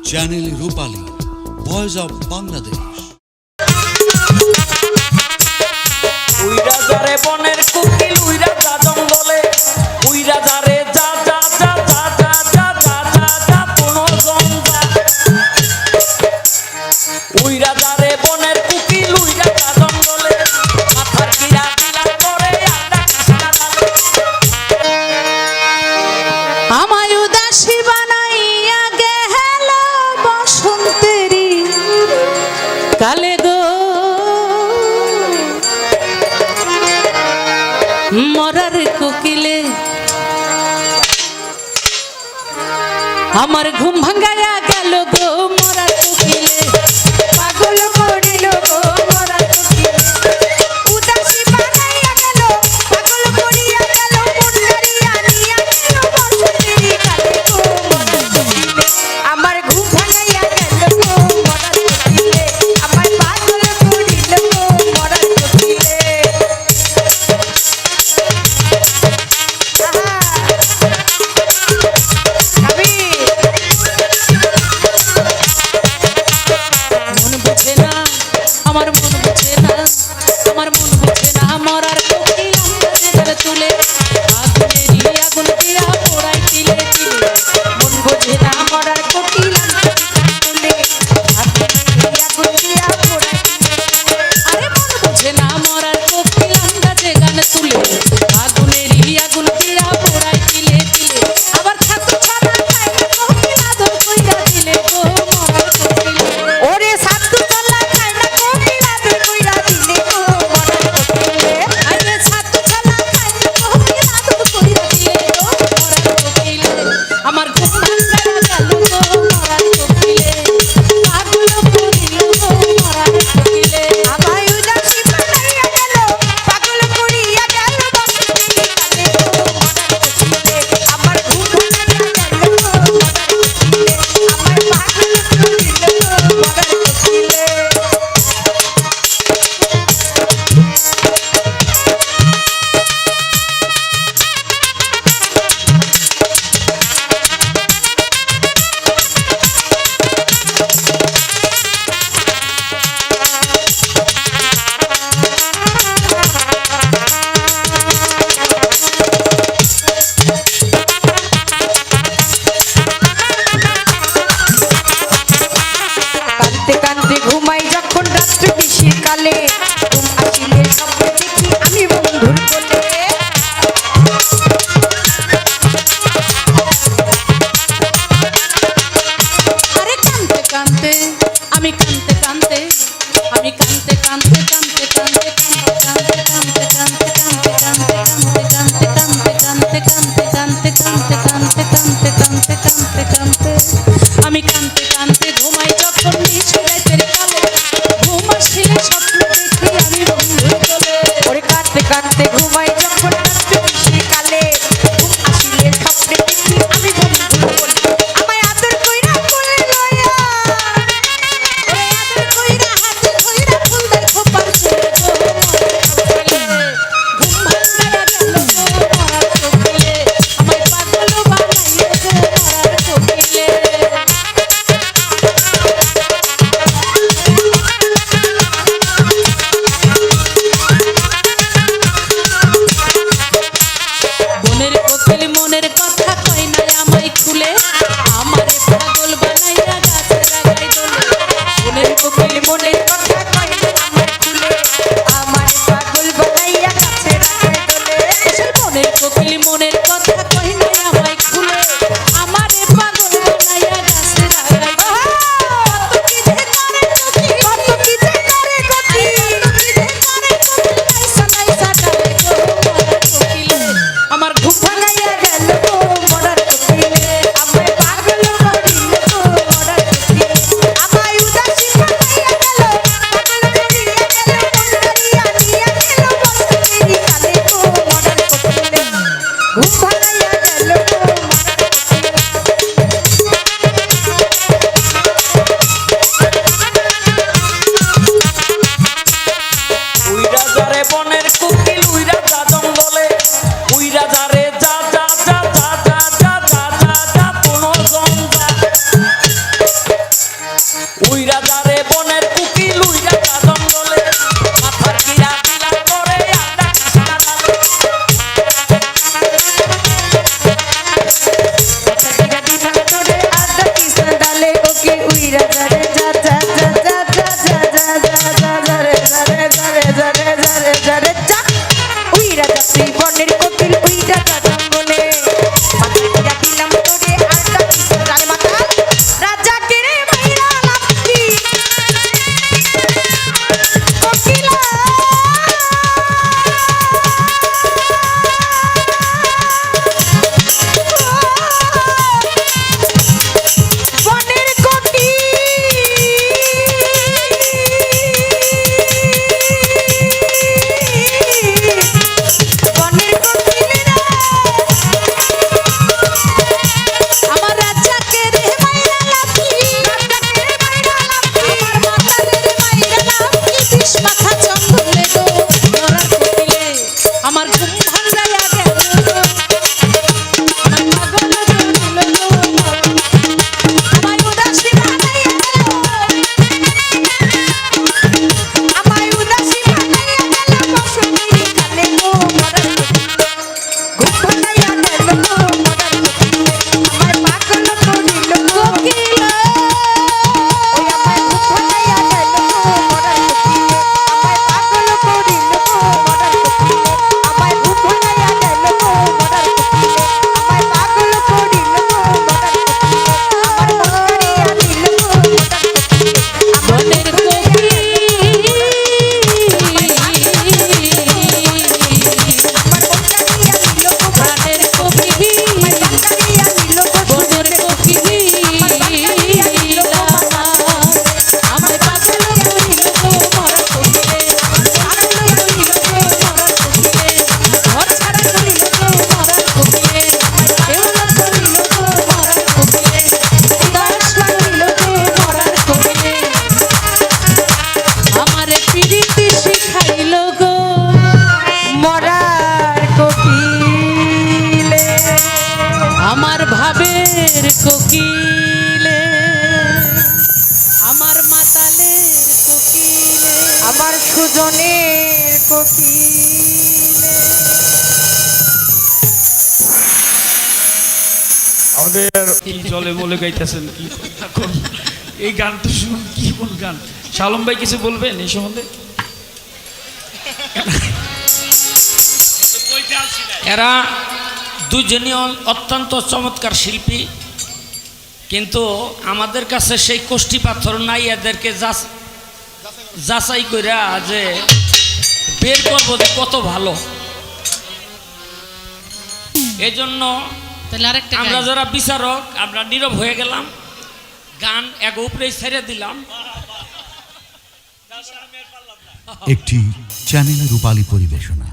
Channel Rupali, voice of Bangladesh. উইরা যারে বনের কুকিল, উইরা যা জঙ্গলে, উইরা যারে যা যা যা যা যা যা যা যা যা কোনো জঙ্গা। উইরা যারে বনের কুকিল, উইরা যা জঙ্গলে, মাথার কিরা দিলা করে আড্ডা কৃষ্ণা ডালে। আমায় উদাসী বানাইয়া গেল বসন্তেরি কালে গো, মরার কোকিলে আমার ঘুম ভাঙাইয়া গেল গো, মরার কোকিলে পাগল করিল গো, মরার কোকিলে উদাসী বানাইয়া গেল, পাগল করিয়া গেল, মুন্ডারিয়া নিয়া গেল বসন্তেরি কালে গো, মরার কোকিলে আমার ঘুম ভাঙাইয়া গেল গো, মরার কোকিলে আমার পাগল করিল গো, মরার কোকিলে। মন বুঝে না, আমার মন বুঝে না, আমার মন বুঝে না, মরার কোকিল আমাদের তুলে আগুনেরই আগুন দিয়া পোড়াই তিলে তিলে। মন বুঝে না, মরার কোকিল আমাদের তুলে আগুনেরই আগুন দিয়া পোড়াই তিলে। আরে মন বুঝে না, মরার কোকিল আন্দাজে গান তুলে আগুনেরই আগুন দিয়া পোড়াই তিলে তিলে। আবার ছাতু ছানা খায় না কোকিল আদর কইরা দিলে গো, মরার কোকিলে ওরে ছাতু ছানা খায় না কোকিল আদর কইরা দিলে গো, মরার কোকিলে আরে ছাতু ছানা খায় না কোকিল আদর কইরা দিলে গো, মরার কোকিলে আমার ঘুম ভাঙাইয়া গেল গো, মরার কোকিলে পাগল করিল গো, মরার কোকিলে আমায় উদাসী বানাইয়া গেল, পাগল করিয়া গেল বসন্তেরি কালে গো, মরার কোকিলে আমার ঘুম ভাঙাইয়া গেল গো, মরার কোকিলে আমার পাগল করিল গো, মরার কোকিলে। কাঁদতে কাঁদতে ঘুমাই যখন রাত্রি নিশির কালে, ঘুম আসিলে স্বপ্নে দেখি আমি বন্ধুর কোলে। আরে কাঁদতে কাঁদতে আমি কাঁদতে কাঁদতে আমি কাঁদতে কাঁদতে কাঁদতে কাঁদতে কাঁদতে কাঁদতে কাঁদতে কাঁদতে কাঁদতে কাঁদতে কাঁদতে কাঁদতে কাঁদতে কাঁদতে কাঁদতে কাঁদতে কাঁদতে কাঁদতে কাঁদতে আমি কাঁদতে কাঁদতে ঘুমাই যখন নিশি রাতের কালে, ঘুম আসিলে স্বপ্ন দেখি আমি বন্ধুর কোলে। ওরে কাঁদতে কাঁদতে ঘুমাই যখন রাত্রি নিশির কালে, ঘুম আসিলে স্বপ্নে দেখি আমি বন্ধুর কোলে। আমায় আদর কইরা কোলে লইয়া, ওরে আদর কইরা হাতে ধইরা ফুলদার খোপার চুলে গো, মরার কোকিলে ঘুম ভাঙাইয়া গেল গো, মরার কোকিলে আমায় পাগল বানাইলো গো, মরার কোকিলে। আমাদের কি জলে বলে গাইতেছেন কি এখন এই গানটা শুনুন কি কোন গান শালম ভাই কিছু বলবেন এই সম্বন্ধে এরা দুজনই অত্যন্ত চমৎকার শিল্পী, কিন্তু আমাদের কাছে সেই কোষ্ঠী পাথর নাই এদেরকে যাচাই কইরা যে বের করবো যে কত ভালো। এই জন্য তাহলে আরেকটা আমরা গাই। যারা বিচারক আমরা নীরব হয়ে গেলাম, গান এক উপরেই ছেড়ে দিলাম। একটি চ্যানেল রূপালী পরিবেশনা।